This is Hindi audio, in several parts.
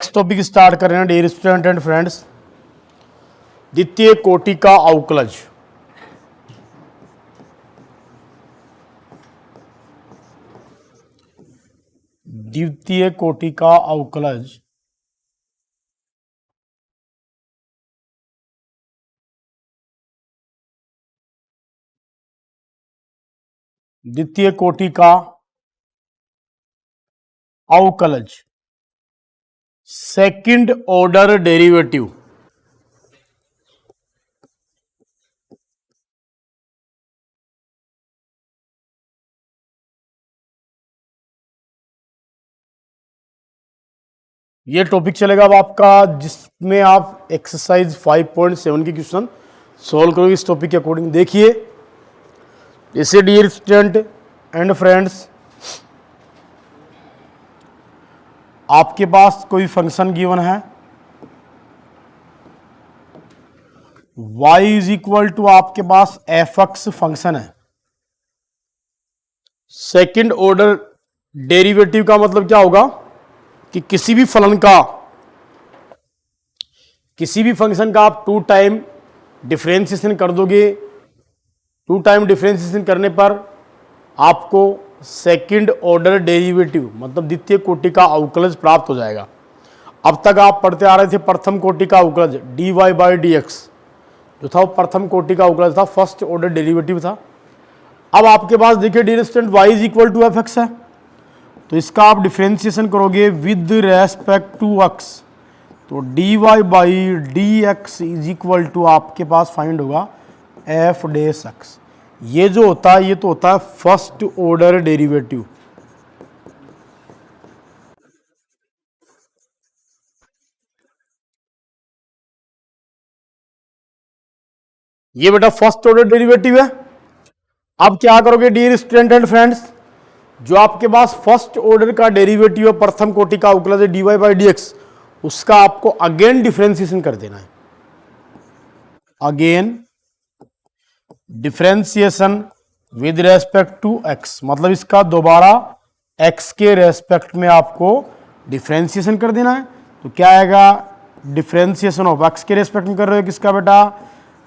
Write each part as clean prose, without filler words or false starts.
नेक्स्ट टॉपिक स्टार्ट कर रहे हैं डियर स्टूडेंट एंड फ्रेंड्स। द्वितीय कोटि का अवकलज। द्वितीय कोटि का अवकलज द्वितीय कोटि का अवकलज सेकंड ऑर्डर डेरिवेटिव। ये टॉपिक चलेगा अब आपका, जिसमें आप एक्सरसाइज 5.7 के क्वेश्चन सॉल्व करोगे इस टॉपिक के अकॉर्डिंग। देखिए जैसे डियर स्टूडेंट एंड फ्रेंड्स, आपके पास कोई फंक्शन गिवन है y इज इक्वल टू, आपके पास एफ एक्स फंक्शन है। सेकंड ऑर्डर डेरिवेटिव का मतलब क्या होगा कि किसी भी फलन का, किसी भी फंक्शन का आप 2 टाइम डिफरेंशिएशन कर दोगे। 2 टाइम डिफरेंशिएशन करने पर आपको सेकंड ऑर्डर डेरिवेटिव मतलब द्वितीय कोटि का अवकलज प्राप्त हो जाएगा। अब तक आप पढ़ते आ रहे थे प्रथम कोटि का अवकलज dy बाई डी एक्स, जो था वो प्रथम कोटि का अवकलज था, फर्स्ट ऑर्डर डेरिवेटिव था। अब आपके पास देखिए dear student y is equal to f x है, तो इसका आप डिफरेंशिएशन करोगे विद रेस्पेक्ट टू x, तो dy by D x is equal to आपके पास फाइंड होगा एफ डेस एक्स। ये जो होता है ये तो होता है फर्स्ट ऑर्डर डेरिवेटिव। ये बेटा फर्स्ट ऑर्डर डेरिवेटिव है। अब क्या करोगे डियर स्टूडेंट एंड फ्रेंड्स, जो आपके पास फर्स्ट ऑर्डर का डेरिवेटिव है प्रथम कोटि का अवकलज है dy बाई डी एक्स, उसका आपको अगेन डिफरेंशिएशन कर देना है। Again differentiation with respect to x, मतलब इसका दोबारा x के रेस्पेक्ट में आपको डिफरेंशिएशन कर देना है। तो क्या आएगा, डिफरेंशिएशन ऑफ x के रेस्पेक्ट में कर रहे हो किसका बेटा,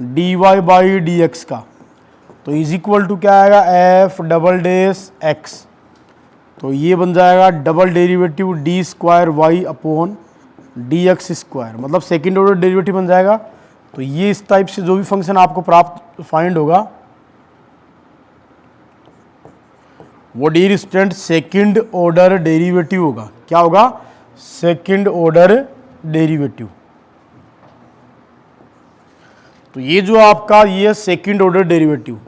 dy बाई डी एक्स का, तो इज इक्वल टू क्या आएगा एफ डबल डेस x। तो ये बन जाएगा double derivative d square Y upon D x square, मतलब सेकेंड ऑर्डर डेरिवेटिव बन जाएगा। तो ये इस टाइप से जो भी फंक्शन आपको प्राप्त फाइंड होगा वो dear student second order derivative होगा। क्या होगा, सेकेंड ऑर्डर डेरिवेटिव। तो ये जो आपका ये सेकेंड ऑर्डर डेरिवेटिव,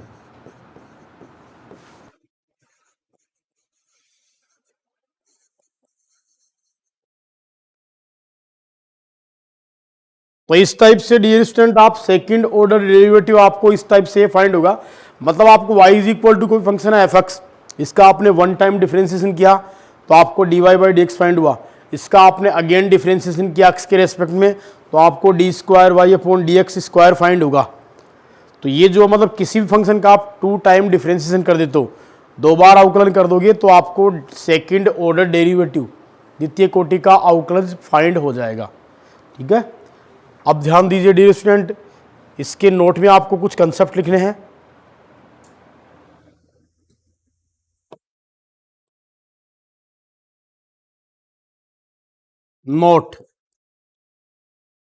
तो इस टाइप से डियर स्टूडेंट आप सेकंड ऑर्डर डेरिवेटिव आपको इस टाइप से फाइंड होगा। मतलब आपको y इज इक्वल टू कोई फंक्शन है एफ एक्स, इसका आपने 1 टाइम डिफरेंशिएशन किया तो आपको dy by D x find हुआ। इसका आपने अगेन डिफरेंशिएशन किया x के रेस्पेक्ट में, तो आपको d square Y upon D x square find होगा। तो ये जो मतलब किसी भी फंक्शन का आप 2 टाइम डिफरेंशिएशन कर देते हो, 2 बार अवकलन कर दोगे तो आपको सेकेंड ऑर्डर डेरिवेटिव द्वितीय कोटि का अवकलज फाइंड हो जाएगा। ठीक है, अब ध्यान दीजिए डियर स्टूडेंट, इसके नोट में आपको कुछ कंसेप्ट लिखने हैं। नोट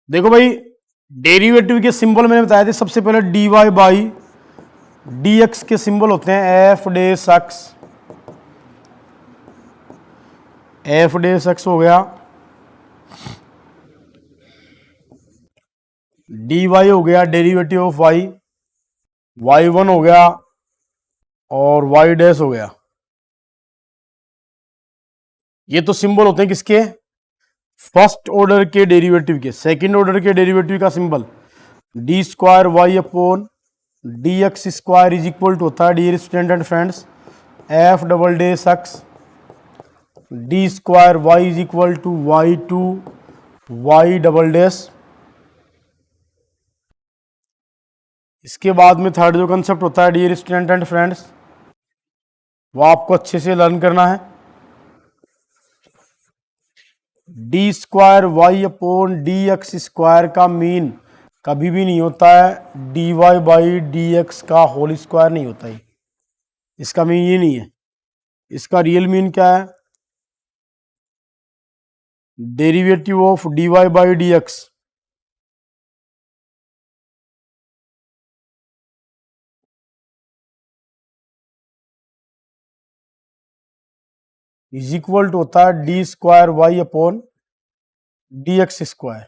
देखो भाई, डेरिवेटिव के सिंबल मैंने बताया थे, सबसे पहले dy बाई डी एक्स के सिंबल होते हैं F dash x. F dash x हो गया, dy हो गया डेरिवेटिव ऑफ y, y1 हो गया और y डैश हो गया। ये तो सिंबल होते हैं किसके, फर्स्ट ऑर्डर के डेरिवेटिव के। सेकंड ऑर्डर के डेरिवेटिव का symbol d square Y upon D x square is equal to होता है dear student and friends f double dash x D square y is equal to y two y double dash. इसके बाद में थर्ड जो कंसेप्ट होता है डियर स्टूडेंट एंड फ्रेंड्स, वो आपको अच्छे से लर्न करना है। D square Y upon D x square का मीन कभी भी नहीं होता है d Y by D x का होल स्क्वायर नहीं होता है, इसका मीन ये नहीं है। इसका रियल मीन क्या है? Derivative of d Y by D x is equal to होता है d square Y upon D x square.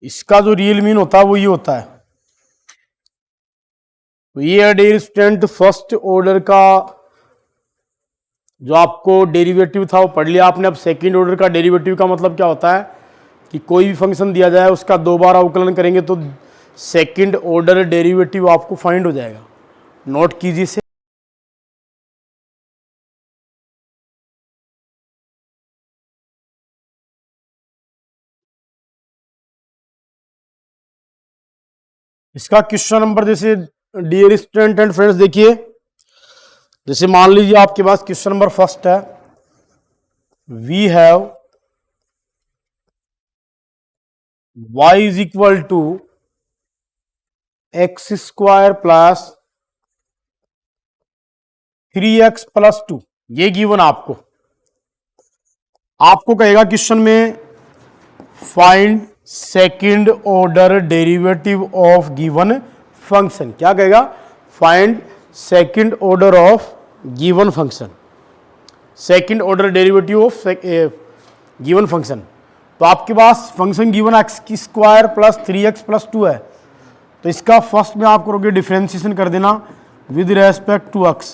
इसका जो रियल मीन होता है वो ये होता है। तो ये है डियर स्टूडेंट फर्स्ट ऑर्डर का जो आपको डेरिवेटिव था वो पढ़ लिया आपने। अब सेकंड ऑर्डर का डेरिवेटिव का मतलब क्या होता है कि कोई भी फंक्शन दिया जाए उसका दो बार अवकलन करेंगे तो सेकंड ऑर्डर डेरिवेटिव आपको फाइंड हो जाएगा। नोट कीजिए इसे। इसका क्वेश्चन नंबर जैसे डियर स्टूडेंट एंड फ्रेंड्स देखिए, जैसे मान लीजिए आपके पास क्वेश्चन नंबर फर्स्ट है, we have y is equal to x square plus 3x plus 2, ये गिवन आपको कहेगा क्वेश्चन में find second order derivative of given function. क्या कहेगा? Find second order of given function, second order derivative of given function. तो आपके पास फंक्शन गिवन एक्स की स्क्वायर प्लस 3x प्लस 2 है, तो इसका फर्स्ट में आप करोगे डिफरेंशिएशन कर देना विद रेस्पेक्ट टू x।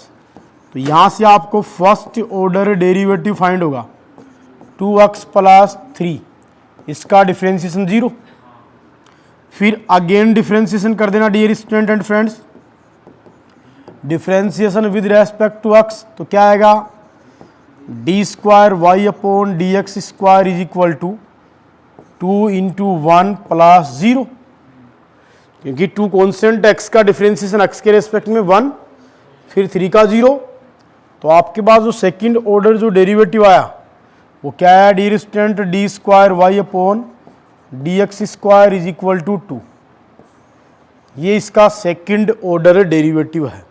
तो यहां से आपको फर्स्ट ऑर्डर डेरिवेटिव फाइंड होगा 2x प्लस 3, इसका डिफरेंशिएशन 0। फिर अगेन डिफरेंशिएशन कर देना dear student and friends, differentiation with respect to x। तो क्या आएगा? D square Y upon D x square is equal to 2 into 1 plus 0, क्योंकि 2 कॉन्स्टेंट x का डिफरेंशिएशन x के रेस्पेक्ट में 1, फिर 3 का 0। तो आपके पास जो सेकंड ऑर्डर जो डेरिवेटिव आया वो क्या है dear student? D square Y upon D x square is equal to 2, ये इसका सेकंड ऑर्डर डेरिवेटिव है।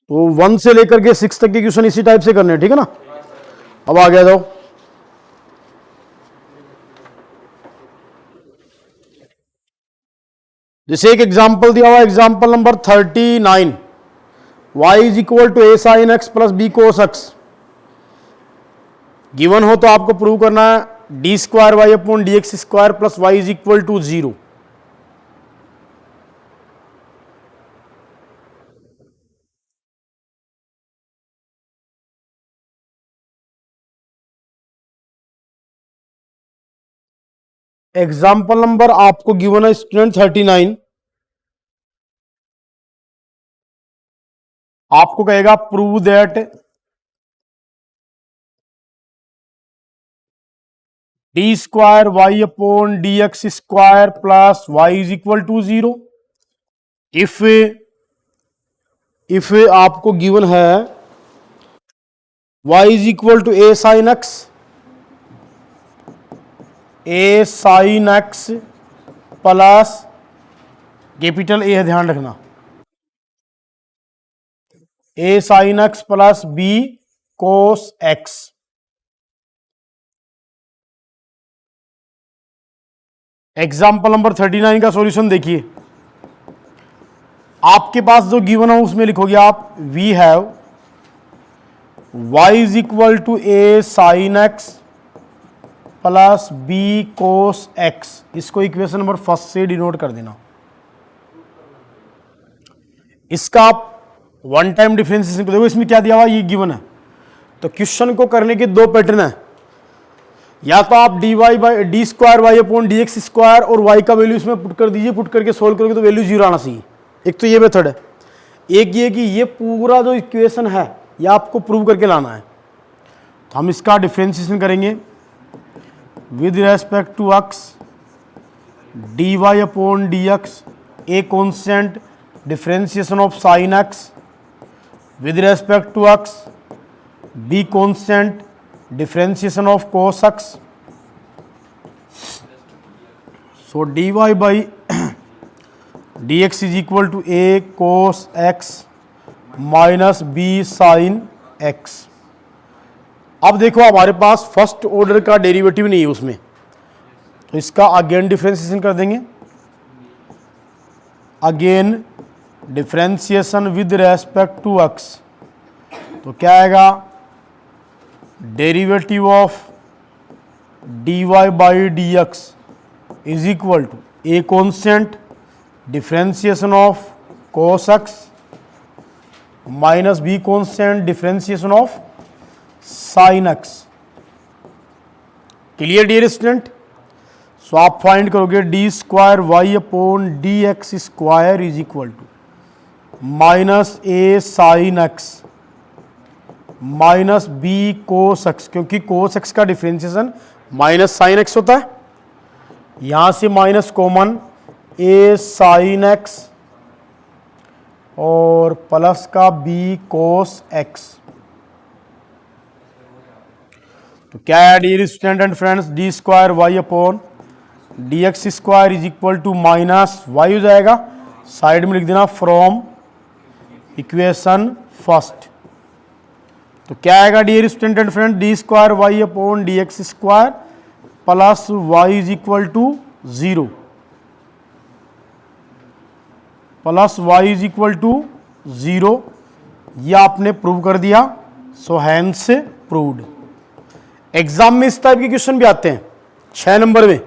तो 1 से लेकर के 6 तक के क्वेश्चन इसी टाइप से करने हैं, ठीक है ना। अब आ गया जाओ, जैसे एक एग्जांपल दिया हुआ, example number 39, y is equal to a sine x plus B cos x given हो तो आपको प्रूव करना है d square Y upon D x square plus y is equal to 0। Example number आपको गिवन है स्टूडेंट 39, आपको कहेगा prove that d square Y upon D x square plus y is equal to 0। If आपको गिवन है y is equal to a sine X, A sine x plus capital A है, ध्यान रखना, A sine x plus B cos X. Example number 39 का सॉल्यूशन देखिए, आपके पास जो गिवन है उसमें लिखोगे आप we have y is equal to a sine x plus B cos x, इसको इक्वेशन नंबर फर्स्ट से डिनोट कर देना। इसका आप वन टाइम डिफरेंशिएशन को देखो, इसमें क्या दिया हुआ ये गिवन है। तो क्वेश्चन को करने के दो पैटर्न है, या तो आप d Y by d square Y upon D x square और वाई का वैल्यू इसमें पुट कर दीजिए, पुट करके सोल्व करोगे तो वैल्यू 0 आना चाहिए। एक तो ये मेथड है, एक ये कि ये पूरा जो इक्वेशन है ये आपको प्रूव करके लाना है। तो हम इसका डिफरेंशिएशन करेंगे with respect to x dy upon dx, a constant differentiation of sin x with respect to x, b constant differentiation of cos x. So dy by dx is equal to a cos x minus b sin x. अब देखो हमारे पास फर्स्ट ऑर्डर का डेरिवेटिव नहीं है उसमें, तो इसका अगेन डिफरेंशिएशन कर देंगे. Again differentiation with respect to x, तो क्या आएगा, derivative of dy by D x is equal to A constant differentiation of cos x minus B constant differentiation of sine X. Clear dear student? So आप फाइंड करोगे D square Y upon D x square is equal to minus a sine x minus b cos x, क्योंकि कोस एक्स का डिफरेंशिएशन माइनस साइन एक्स होता है. यहां से minus common, a sine x और प्लस का बी कोस एक्स. तो क्या है dear student and friends, d square Y upon D x square is equal to minus y हो जाएगा, साइड में लिख देना फ्रॉम इक्वेशन फर्स्ट. तो क्या आएगा dear student and friend, d square Y upon D x square plus y is equal to 0 plus y is equal to 0. यह आपने प्रूव कर दिया. So hence proved. एग्जाम में इस टाइप के क्वेश्चन भी आते हैं 6 नंबर में.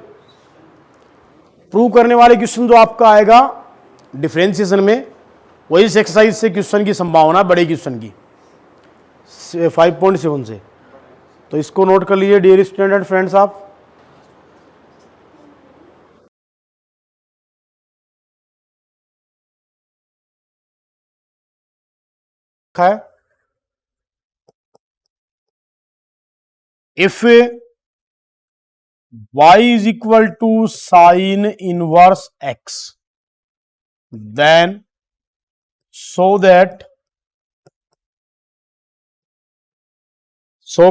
प्रूव करने वाले क्वेश्चन जो आपका आएगा डिफरेंशिएशन में, वही इस एक्सरसाइज से क्वेश्चन की संभावना बड़े क्वेश्चन की 5.7 से. तो इसको नोट कर लीजिए डियर स्टूडेंट एंड फ्रेंड्स. आप है if y is equal to sin inverse x, then so that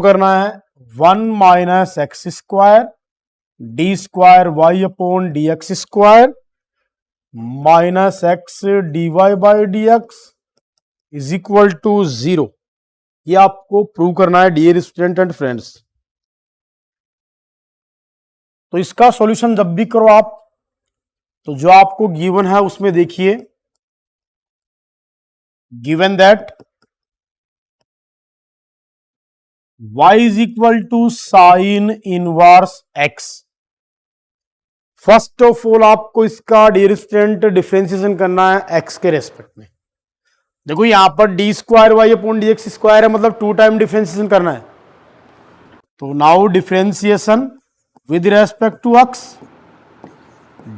करना है 1 minus x square d square Y upon D x square minus x d Y by D x is equal to 0. ये आपको प्रूव करना है डियर स्टूडेंट एंड फ्रेंड्स. तो इसका सॉल्यूशन जब भी करो आप, तो जो आपको गिवन है उसमें देखिए, given that y is equal to sine inverse x. First of all आपको इसका डियर स्टूडेंट डिफरेंशिएशन करना है x के रेस्पेक्ट में. देखो यहां पर d square Y upon D x square है, मतलब 2 टाइम डिफरेंशिएशन करना है. तो now differentiation with respect to x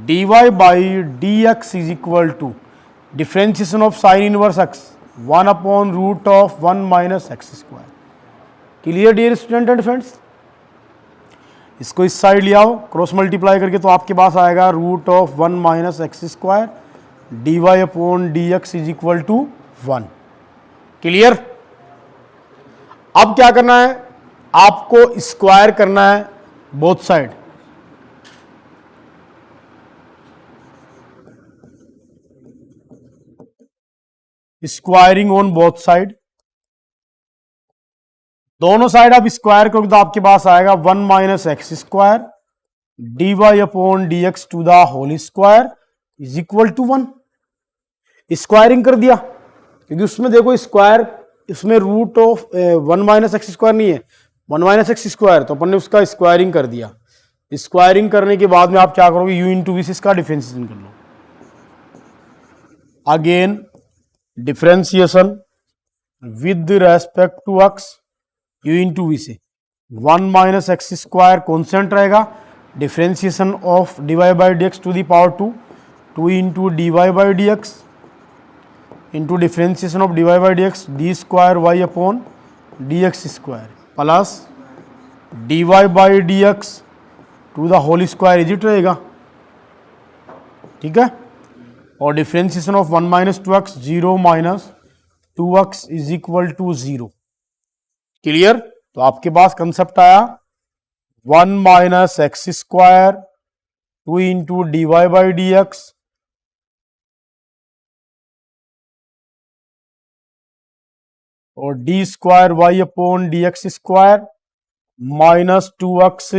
dy by D x is equal to differentiation of sine inverse x 1 upon root of 1 minus x square. Clear dear student and friends? इसको इस साइड ले आओ, क्रॉस मल्टीप्लाई करके तो आपके पास आएगा root of 1 minus x square d y upon D x is equal to 1. Clear? अब क्या करना है, आपको स्क्वायर करना है both side. Squaring on both side. दोनों साइड आप स्क्वायर करोगे तो आपके पास आएगा 1 minus x square d y upon D x to the whole square is equal to 1. Squaring कर दिया, क्योंकि उसमें देखो स्क्वायर, इसमें root of 1 minus x square नहीं है, 1 माइनस एक्स स्क्वायर, तो अपन ने उसका स्क्वायरिंग कर दिया. स्क्वायरिंग करने के बाद में आप क्या करोगे, u इंटू वी से इसका डिफरेंशिएशन कर लो. Again differentiation with respect to x u into V से 1 माइनस एक्स स्क्वायर कॉन्स्टेंट रहेगा, differentiation of dy by D x to the power 2 into D Y by D X into differentiation of dy by D X D square Y upon D x square plus dy by D x to the whole square is it रहेगा, ठीक है। और differentiation of 1 minus 2x 0 minus 2x is equal to 0। Clear. तो आपके पास कंसेप्ट आया 1 minus x square 2 into D Y by D X और D square Y upon D x square minus 2x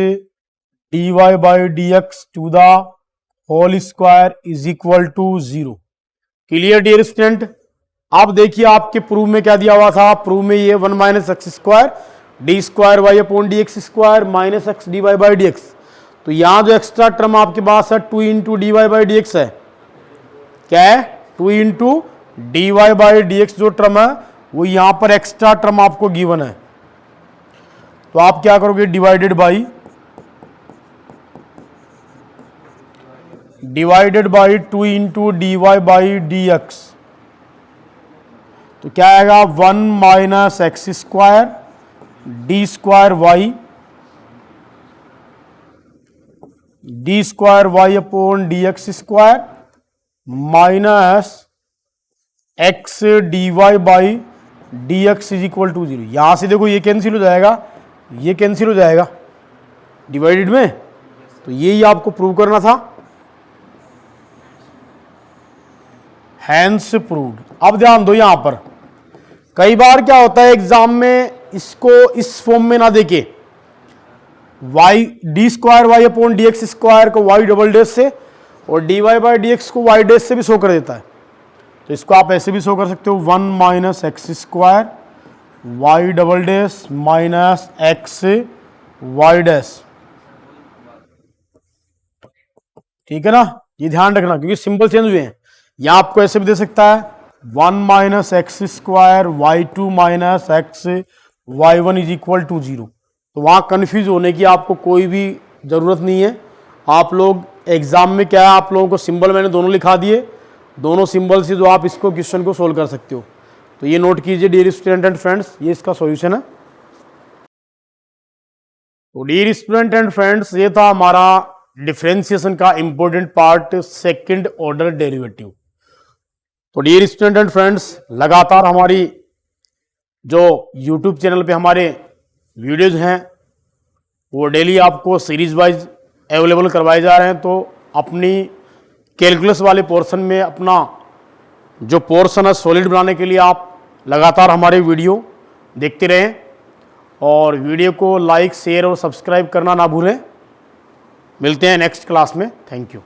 D Y by D x to the whole square is equal to 0। Clear dear student. अब देखिए आपके प्रूफ में क्या दिया हुआ था, प्रूफ में ये 1 minus x square d square Y upon D x square minus x d Y by D x. तो यहां जो एक्स्ट्रा टर्म आपके पास है 2 into D Y by D x है, क्या है 2 into D Y by D x जो टर्म है वो यहां पर एक्स्ट्रा टर्म आपको गिवन है। तो आप क्या करोगे, divided by 2 into D Y by D x. तो क्या आएगा 1 minus x square d square Y upon D x square minus x d Y by D x is equal to 0। यहां से देखो ये कैंसिल हो जाएगा, ये कैंसिल हो जाएगा डिवाइडेड में। तो यही आपको प्रूव करना था, हैंस प्रूव्ड। अब ध्यान दो, यहां पर कई बार क्या होता है एग्जाम में इसको इस फॉर्म में ना देके y d square Y upon D x square को वाई डबल डैश से और d Y by D x को वाई डैश से भी शो कर देता है। तो इसको आप ऐसे भी शो कर सकते हो 1 minus x square y double dash minus x y dash, ठीक है ना। ये ध्यान रखना क्योंकि सिंबल चेंज हुए हैं। यहां आपको ऐसे भी दे सकता है 1 minus x square y two minus x y one is equal to 0। तो वहां कंफ्यूज होने की आपको कोई भी जरूरत नहीं है। आप लोग एग्जाम में क्या है, आप लोगों को सिंबल मैंने दोनों लिखा दिए, दोनों सिंबल से जो आप इसको क्वेश्चन को सोल्व कर सकते हो। तो ये नोट कीजिए डियर स्टूडेंट एंड फ्रेंड्स, ये इसका सॉल्यूशन है। तो डियर स्टूडेंट एंड फ्रेंड्स, ये था हमारा डिफरेंशिएशन का important part, second order derivative. तो डियर स्टूडेंट एंड फ्रेंड्स, लगातार हमारी जो यूट्यूब चैनल पे हमारे वीडियोज हैं वो डेली आपको सीरीज वाइज अवेलेबल करवाए जा रहे हैं। तो अपनी कैलकुलस वाले पोर्शन में अपना जो पोर्शन है सॉलिड बनाने के लिए आप लगातार हमारे वीडियो देखते रहें और वीडियो को लाइक शेयर और सब्सक्राइब करना ना भूलें। मिलते हैं नेक्स्ट क्लास में, थैंक यू।